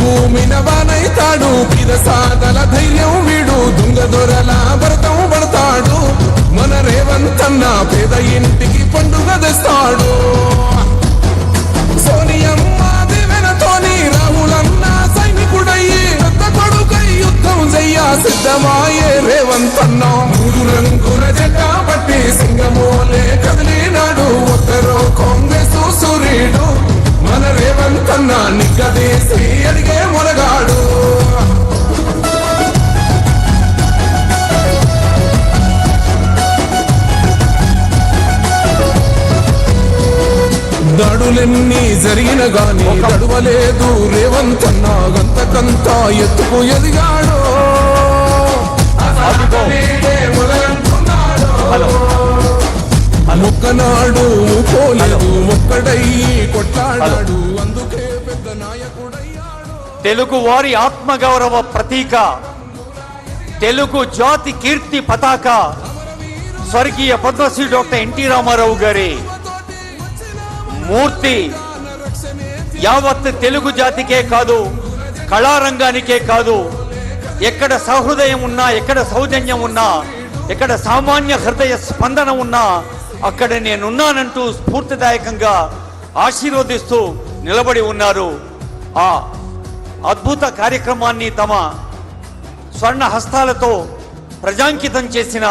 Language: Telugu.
భూమిన వానైతాడు పిరసాదల ధైర్యం వీడు దొంగ దొరల భరతం పడతాడు మన రేవంతన్న పేద ఇంటికి పండుగ తెస్తాడు సోనియమ్మ దివెనతోని రాహులన్న సైనికుడయ్యి పెద్ద కొడుకై యుద్ధం చెయ్య సిద్ధమాయే రేవంతన్న మూడు రంగుల జెండా పట్టి సింగమోలే కదిలినాడు ఒక్కరో కాంగ్రెస్ సూర్యుడు మన రేవంతన్న నిగ్గదీసి అడిగే మొలగాడు దాడులెన్ని జరిగిన గాని దడవలేదు రేవంతన్న గంతకంత ఎత్తుకు ఎదిగాడు మొక్కనాడు పోలేదు ఒక్కడయ్యి కొట్లాడాడు అందుకే పెద్ద నాయకుడయ్యాడు తెలుగు వారి ఆత్మగౌరవ ప్రతీక తెలుగు జాతి కీర్తి పతాక స్వర్గీయ పద్మశ్రీ డాక్టర్ ఎన్టీ రామారావు గారి మూర్తి యావత్ తెలుగు జాతికే కాదు కళారంగానికే కాదు ఎక్కడ సహృదయం ఉన్నా ఎక్కడ సౌజన్యం ఉన్నా ఎక్కడ సామాన్య హృదయ స్పందన ఉన్నా అక్కడ నేనున్నానంటూ స్ఫూర్తిదాయకంగా ఆశీర్వదిస్తూ నిలబడి ఉన్నారు. ఆ అద్భుత కార్యక్రమాన్ని తమ స్వర్ణ హస్తాలతో ప్రజాంకితం చేసిన